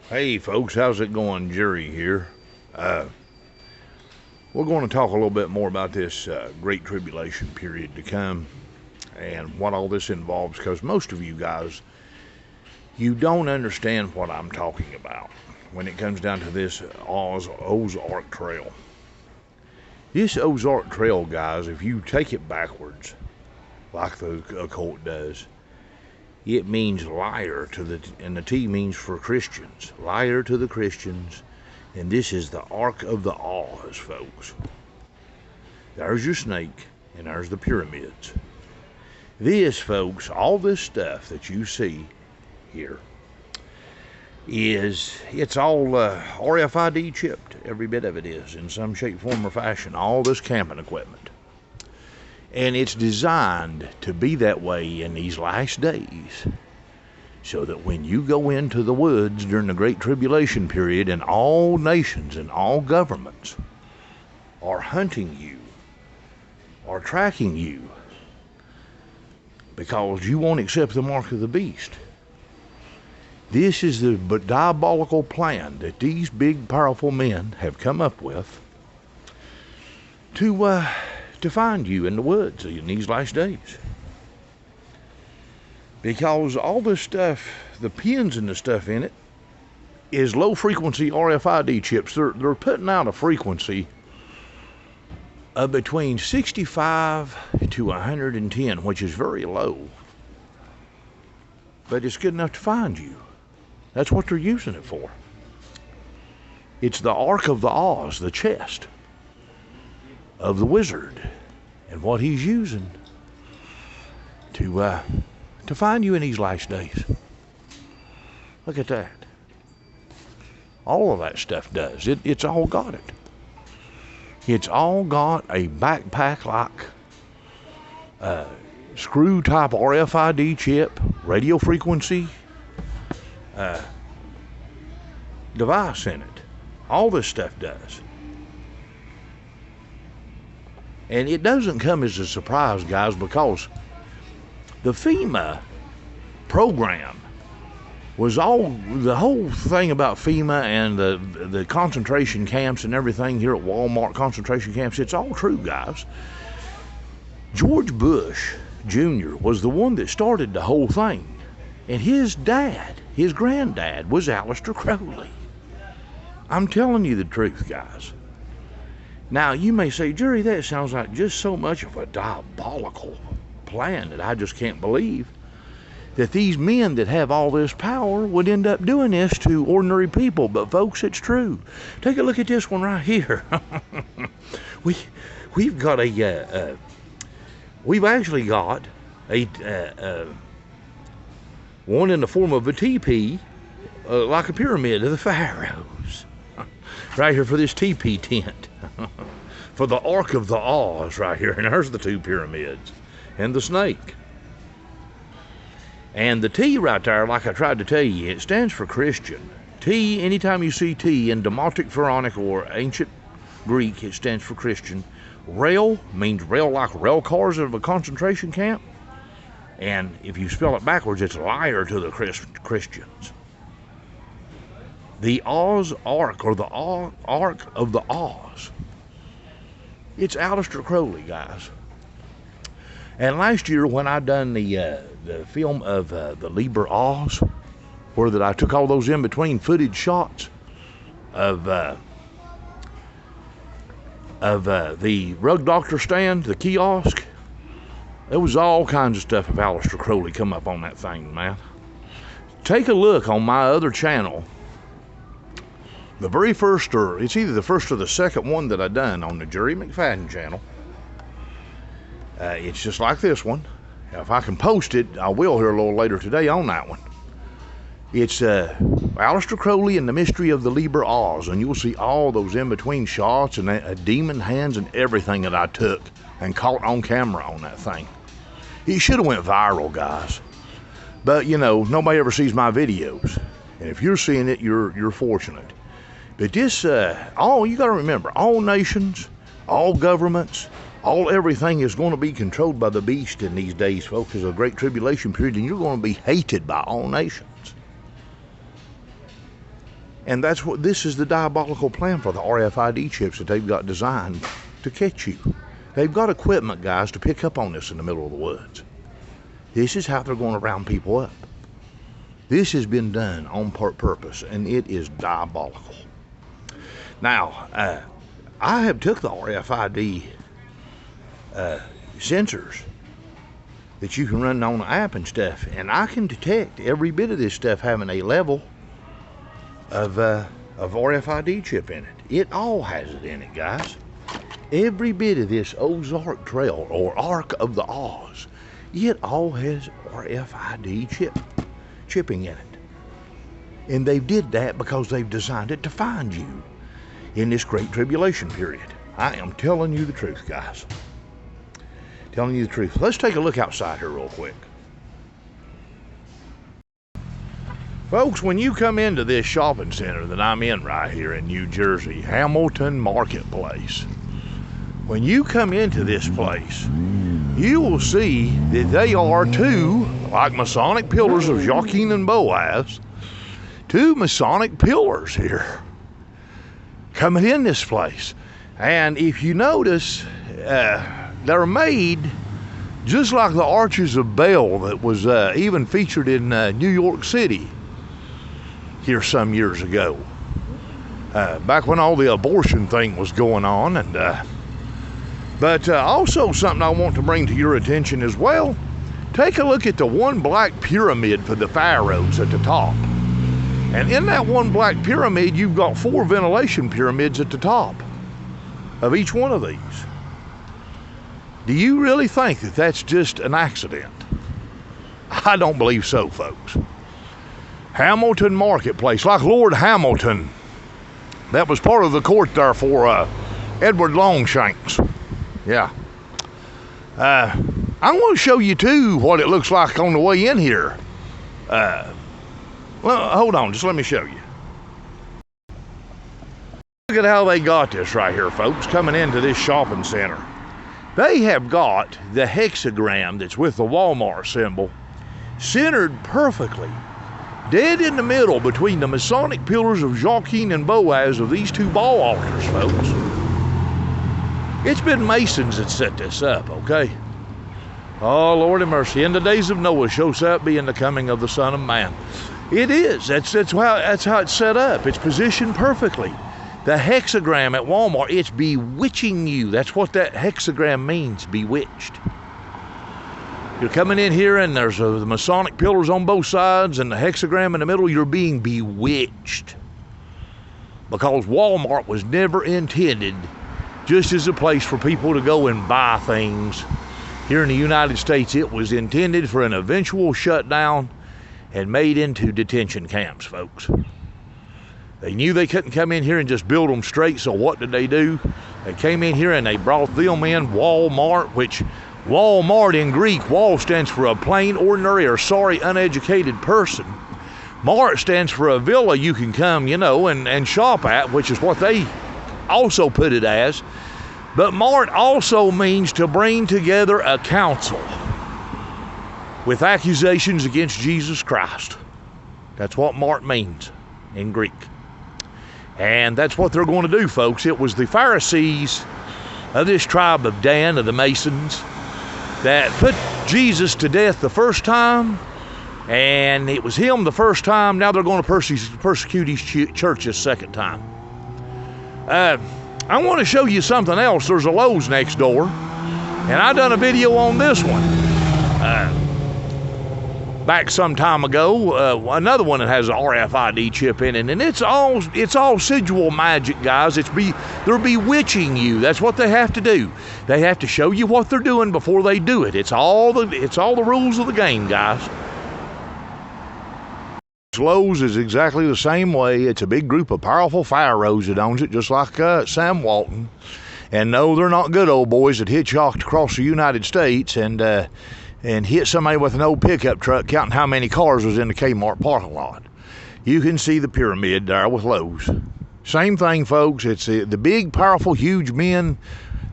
Hey folks, how's it going? Jerry here. We're going to talk a little bit more about this Great Tribulation period to come and what all this involves, because most of you guys, you don't understand what I'm talking about when it comes down to this Ozark Trail. This Ozark Trail, guys, if you take it backwards, like the occult does, it means liar and the T means for Christians. Liar to the Christians. And this is the Ark of the Oz, folks. There's your snake, and there's the pyramids. This, folks, all this stuff that you see here it's all RFID chipped. Every bit of it is, in some shape, form, or fashion. All this camping equipment. And it's designed to be that way in these last days, so that when you go into the woods during the Great Tribulation period, and all nations and all governments are hunting you, are tracking you, because you won't accept the mark of the beast. This is the diabolical plan that these big, powerful men have come up with to find you in the woods in these last days. Because all this stuff, the pins and the stuff in it, is low frequency RFID chips. They're putting out a frequency of between 65 to 110, which is very low. But it's good enough to find you. That's what they're using it for. It's the Ark of the Oz, the chest of the wizard, and what he's using to find you in these last days. Look at that. All of that stuff does. It's all got it. It's all got a backpack-like screw-type RFID chip, radio frequency device in it. All this stuff does. And it doesn't come as a surprise, guys, because the FEMA program was the whole thing about FEMA and the concentration camps and everything here at Walmart concentration camps. It's all true, guys. George Bush Jr. was the one that started the whole thing. And his granddad, was Aleister Crowley. I'm telling you the truth, guys. Now, you may say, Jerry, that sounds like just so much of a diabolical plan that I just can't believe that these men that have all this power would end up doing this to ordinary people. But, folks, it's true. Take a look at this one right here. We've actually got a one in the form of a teepee, like a pyramid of the pharaohs. Right here for this teepee tent. For the Ark of the Oz right here. And there's the two pyramids. And the snake. And the T right there, like I tried to tell you, it stands for Christian. T, anytime you see T in Demotic, Pharaonic, or ancient Greek, it stands for Christian. Rail means rail, like rail cars of a concentration camp. And if you spell it backwards, it's liar to the Christians. The Oz Ark, or the Ark of the Oz. It's Aleister Crowley, guys. And last year, when I done the film of the Liber Oz, where that I took all those in-between footage shots of the rug doctor stand, the kiosk, there was all kinds of stuff of Aleister Crowley come up on that thing, man. Take a look on my other channel. The very first, or it's either the first or the second one that I done on the Jerry McFadden channel. It's just like this one. If I can post it, I will here a little later today on that one. It's Aleister Crowley and the Mystery of the Liber Oz, and you'll see all those in-between shots and demon hands and everything that I took and caught on camera on that thing. It should have went viral, guys. But, you know, nobody ever sees my videos. And if you're seeing it, you're fortunate. But this, all you got to remember, all nations, all governments, all everything is going to be controlled by the beast in these days, folks. There's a great tribulation period, and you're going to be hated by all nations. And this is the diabolical plan for the RFID chips that they've got designed to catch you. They've got equipment, guys, to pick up on this in the middle of the woods. This is how they're going to round people up. This has been done on purpose, and it is diabolical. Now, I have took the RFID sensors that you can run on the app and stuff, and I can detect every bit of this stuff having a level of RFID chip in it. It all has it in it, guys. Every bit of this Ozark Trail or Ark of the Oz, it all has RFID chipping in it. And they did that because they've designed it to find you in this great tribulation period. I am telling you the truth, guys. Telling you the truth. Let's take a look outside here real quick. Folks, when you come into this shopping center that I'm in right here in New Jersey, Hamilton Marketplace, when you come into this place, you will see that they are two, like Masonic pillars of Joachim and Boaz, two Masonic pillars here coming in this place. And if you notice, they're made just like the Arches of Baal that was even featured in New York City here some years ago, back when all the abortion thing was going on. And but also something I want to bring to your attention as well. Take a look at the one black pyramid for the pharaohs at the top. And in that one black pyramid, you've got 4 ventilation pyramids at the top of each one of these. Do you really think that that's just an accident? I don't believe so, folks. Hamilton Marketplace, like Lord Hamilton, that was part of the court there for Edward Longshanks. Yeah. I'm going to show you too what it looks like on the way in here. Well, hold on, just let me show you. Look at how they got this right here, folks, coming into this shopping center. They have got the hexagram that's with the Walmart symbol centered perfectly, dead in the middle between the Masonic pillars of Joachim and Boaz of these two ball altars, folks. It's been Masons that set this up, okay? Oh, Lord have mercy. In the days of Noah shows up being the coming of the Son of Man. It is. That's how it's set up. It's positioned perfectly. The hexagram at Walmart, it's bewitching you. That's what that hexagram means, bewitched. You're coming in here and there's the Masonic pillars on both sides and the hexagram in the middle. You're being bewitched. Because Walmart was never intended just as a place for people to go and buy things. Here in the United States, it was intended for an eventual shutdown and made into detention camps, folks. They knew they couldn't come in here and just build them straight, so what did they do? They came in here and they brought them in Walmart, which Walmart in Greek, wall stands for a plain, ordinary, or sorry, uneducated person. Mart stands for a villa you can come, and shop at, which is what they also put it as. But Mart also means to bring together a council with accusations against Jesus Christ. That's what Mart means in Greek. And that's what they're going to do, folks. It was the Pharisees of this tribe of Dan, of the Masons, that put Jesus to death the first time. And it was him the first time. Now they're going to persecute his church the second time. I want to show you something else. There's a Lowe's next door, and I done a video on this one back some time ago. Another one that has an RFID chip in it, and it's all sigil magic, guys. They're bewitching you. That's what they have to do. They have to show you what they're doing before they do it. It's all the rules of the game, guys. Lowe's is exactly the same way. It's a big group of powerful pharaohs that owns it, just like Sam Walton. And no, they're not good old boys that hitchhiked across the United States and hit somebody with an old pickup truck, counting how many cars was in the Kmart parking lot. You can see the pyramid there with Lowe's. Same thing, folks. It's the big, powerful, huge men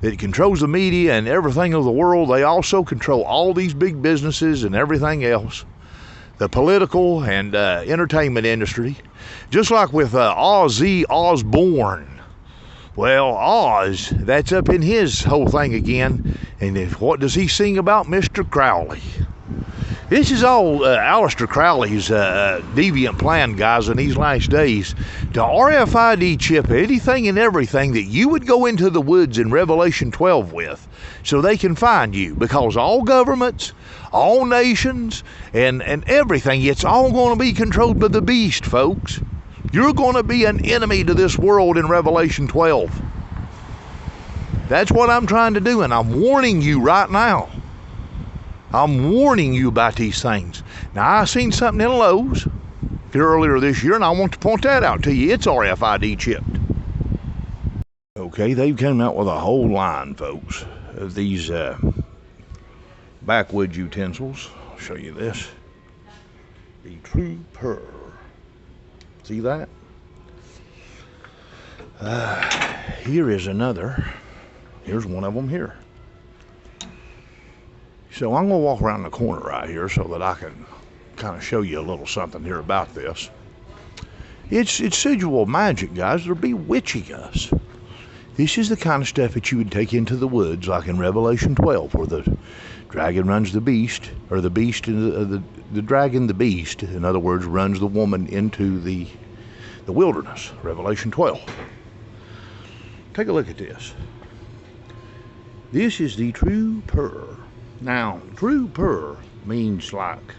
that controls the media and everything of the world. They also control all these big businesses and everything else. the political and entertainment industry, just like with Ozzy Osbourne. Well, Oz, that's up in his whole thing again. And what does he sing about? Mr. Crowley. This is all Aleister Crowley's deviant plan, guys, in these last days to RFID chip anything and everything that you would go into the woods in Revelation 12 with so they can find you. Because all governments, all nations, and everything, it's all going to be controlled by the beast, folks. You're going to be an enemy to this world in Revelation 12. That's what I'm trying to do, and I'm warning you right now. I'm warning you about these things. Now, I seen something in Lowe's here earlier this year, and I want to point that out to you. It's RFID chipped. Okay, they've come out with a whole line, folks, of these backwoods utensils. I'll show you this. The True Pearl. See that? Here is another. Here's one of them here. So I'm going to walk around the corner right here so that I can kind of show you a little something here about this. It's sigil magic, guys. They're bewitching us. This is the kind of stuff that you would take into the woods, like in Revelation 12, where the dragon runs the beast, or the beast, the dragon, the beast, in other words, runs the woman into the wilderness. Revelation 12. Take a look at this. This is the true pearl. Now, true pearl means like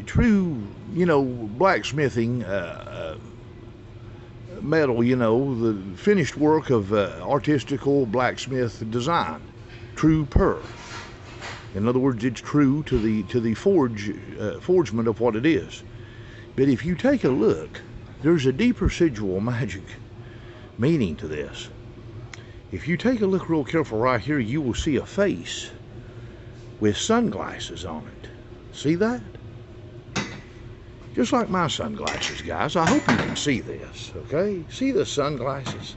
true, blacksmithing metal, the finished work of artistical blacksmith design. True pearl. In other words, it's true to the forgement of what it is. But if you take a look, there's a deeper sigil magic meaning to this. If you take a look real careful right here, you will see a face with sunglasses on it. See that? Just like my sunglasses, guys. I hope you can see this, okay? See the sunglasses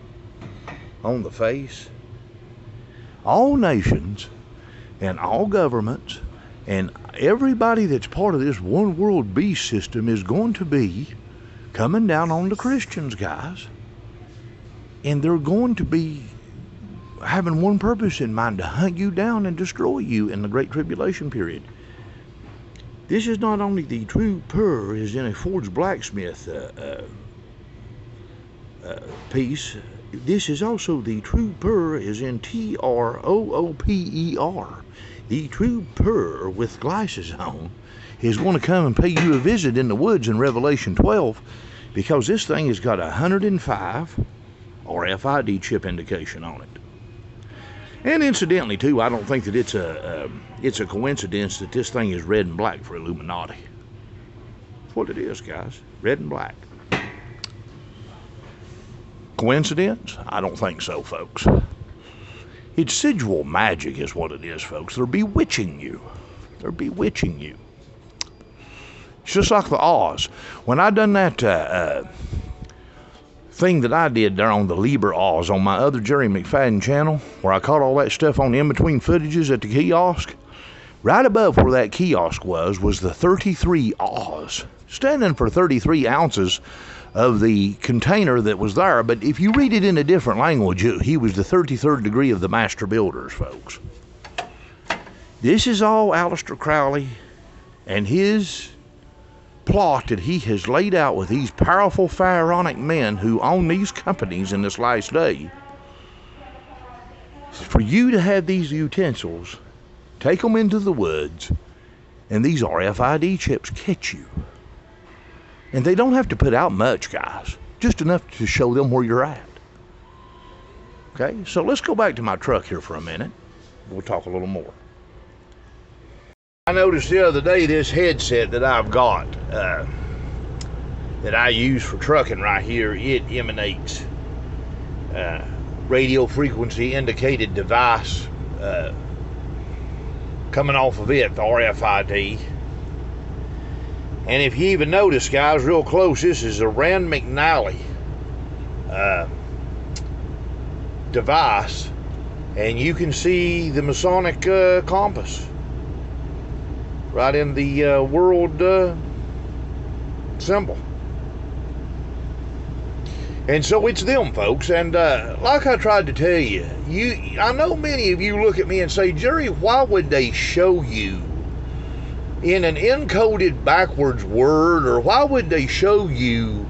on the face? All nations and all governments and everybody that's part of this one world beast system is going to be coming down on the Christians, guys. And they're going to be having one purpose in mind: to hunt you down and destroy you in the Great Tribulation period. This is not only the true pearl is in a forged blacksmith piece. This is also the true pearl is in TROOPER. The true pearl with glasses on is going to come and pay you a visit in the woods in Revelation 12, because this thing has got 105 RFID chip indication on it. And incidentally, too, I don't think that it's a coincidence that this thing is red and black for Illuminati. That's what it is, guys. Red and black. Coincidence? I don't think so, folks. It's sigil magic is what it is, folks. They're bewitching you. They're bewitching you. It's just like the Oz. When I done that thing that I did there on the Lieber Oz on my other Jerry McFadden channel, where I caught all that stuff on the in-between footages at the kiosk, right above where that kiosk was the 33 Oz, standing for 33 ounces of the container that was there. But if you read it in a different language, he was the 33rd degree of the master builders, folks. This is all Aleister Crowley and his plot that he has laid out with these powerful pharaonic men who own these companies in this last day. For you to have these utensils, take them into the woods, and these RFID chips catch you. And they don't have to put out much, guys. Just enough to show them where you're at. Okay, so let's go back to my truck here for a minute. We'll talk a little more. I noticed the other day this headset that I've got, that I use for trucking right here, it emanates radio frequency indicated device coming off of it, the RFID. And if you even notice, guys, real close, this is a Rand McNally device, and you can see the Masonic compass. right in the world symbol. And so it's them, folks. And like I tried to tell you, I know many of you look at me and say, Jerry, why would they show you in an encoded backwards word, or why would they show you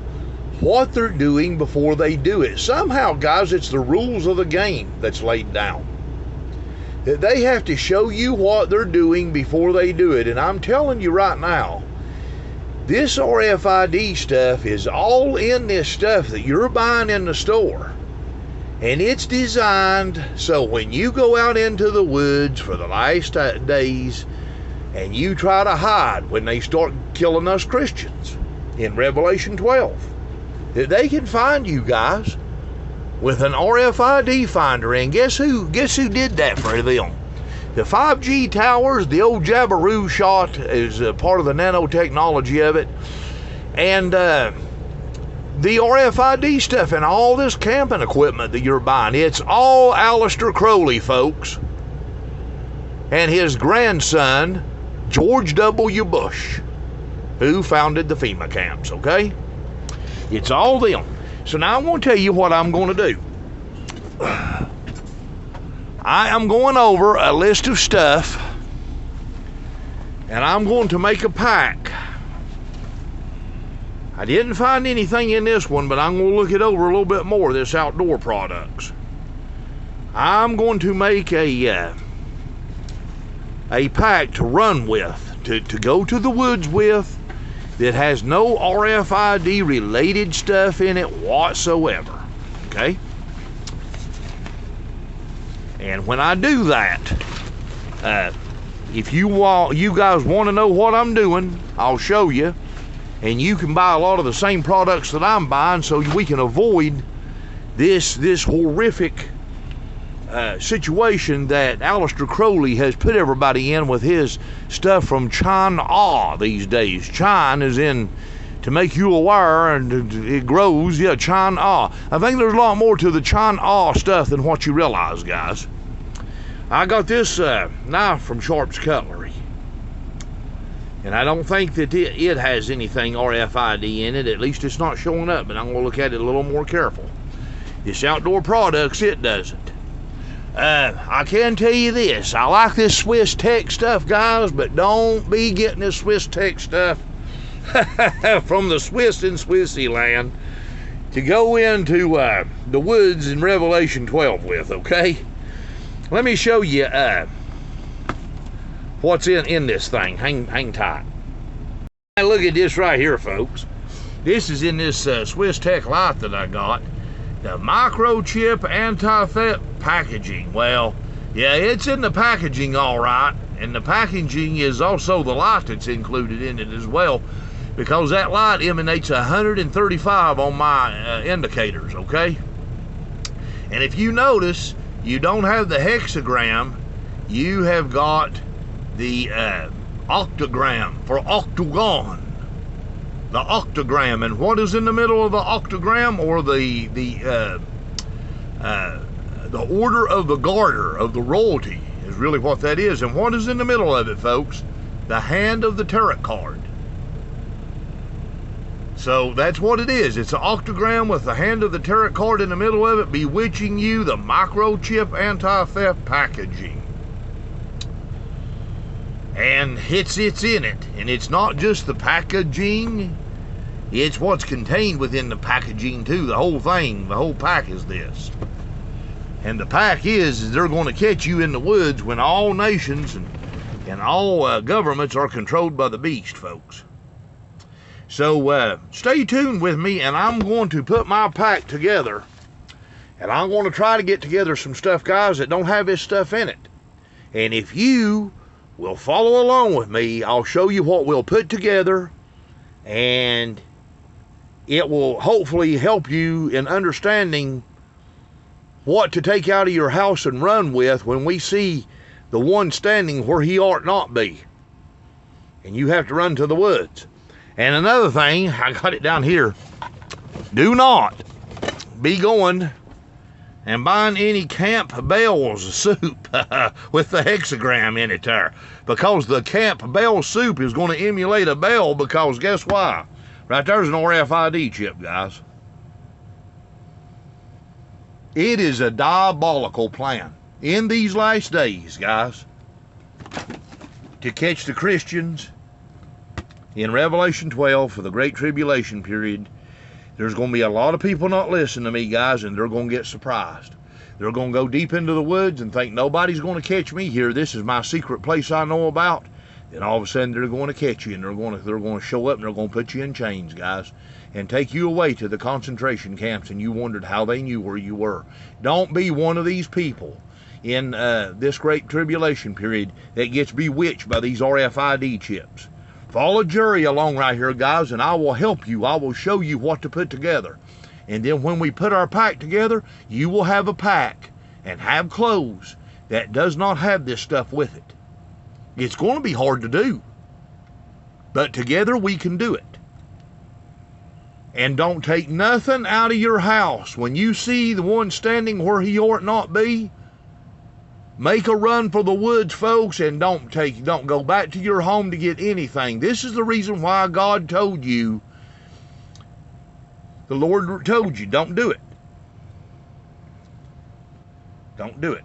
what they're doing before they do it? Somehow, guys, it's the rules of the game that's laid down. That they have to show you what they're doing before they do it. And I'm telling you right now, this RFID stuff is all in this stuff that you're buying in the store. And it's designed so when you go out into the woods for the last days and you try to hide when they start killing us Christians in Revelation 12, that they can find you guys with an RFID finder. And guess who did that for them? The 5G towers, the old Jabiru shot is part of the nanotechnology of it. And the RFID stuff and all this camping equipment that you're buying, it's all Aleister Crowley, folks. And his grandson, George W. Bush, who founded the FEMA camps, okay? It's all them. So now I'm going to tell you what I'm going to do. I am going over a list of stuff, and I'm going to make a pack. I didn't find anything in this one, but I'm going to look it over a little bit more, this outdoor products. I'm going to make a pack to run with, to go to the woods with, that has no RFID related stuff in it whatsoever, okay? And when I do that, if you guys want to know what I'm doing, I'll show you, and you can buy a lot of the same products that I'm buying, so we can avoid this horrific situation that Aleister Crowley has put everybody in with his stuff from China these days. China is in to make you aware, and it grows. Yeah, China. I think there's a lot more to the China stuff than what you realize, guys. I got this knife from Sharp's Cutlery, and I don't think that it has anything RFID in it. At least it's not showing up, but I'm going to look at it a little more careful. This outdoor products, it doesn't. I can tell you this. I like this Swiss Tech stuff, guys, but don't be getting this Swiss Tech stuff from the Swiss in Swissy land to go into the woods in Revelation 12 with, okay? Let me show you what's in this thing. Hang tight. Now look at this right here, folks. This is in this Swiss Tech Light that I got. The microchip anti-theft packaging. Well, yeah, it's in the packaging all right, and the packaging is also the light that's included in it as well, because that light emanates 135 on my indicators, okay? And if you notice, you don't have the hexagram, you have got the octagram for octagon. The octagram, and what is in the middle of the octagram, or the order of the garter of the royalty is really what that is. And what is in the middle of it, folks? The hand of the tarot card. So that's what it is. It's an octagram with the hand of the tarot card in the middle of it, bewitching you, the microchip anti-theft packaging. And it's in it. And it's not just the packaging, it's what's contained within the packaging too. The whole thing, the whole pack is this. And the pack is they're going to catch you in the woods when all nations and all governments are controlled by the beast, folks. So stay tuned with me, and I'm going to put my pack together, and I'm going to try to get together some stuff, guys, that don't have this stuff in it. And if you will follow along with me, I'll show you what we'll put together, and it will hopefully help you in understanding what to take out of your house and run with when we see the one standing where he ought not be, and you have to run to the woods. And another thing, I got it down here, do not be going and buying any Camp Bell's soup with the hexagram in it there. Because the Camp Bell soup is going to emulate a bell, because guess why? Right there's an RFID chip, guys. It is a diabolical plan in these last days, guys, to catch the Christians in Revelation 12 for the Great Tribulation period. There's going to be a lot of people not listening to me, guys, and they're going to get surprised. They're going to go deep into the woods and think nobody's going to catch me here. This is my secret place I know about. Then all of a sudden they're going to catch you, and they're going to show up, and they're going to put you in chains, guys, and take you away to the concentration camps, and you wondered how they knew where you were. Don't be one of these people in this Great Tribulation period that gets bewitched by these RFID chips. Follow Jerry along right here, guys, and I will help you. I will show you what to put together. And then when we put our pack together, you will have a pack and have clothes that does not have this stuff with it. It's going to be hard to do, but together we can do it. And don't take nothing out of your house. When you see the one standing where he ought not be, make a run for the woods, folks, and don't go back to your home to get anything. This is the reason why God told you, the Lord told you, don't do it. Don't do it.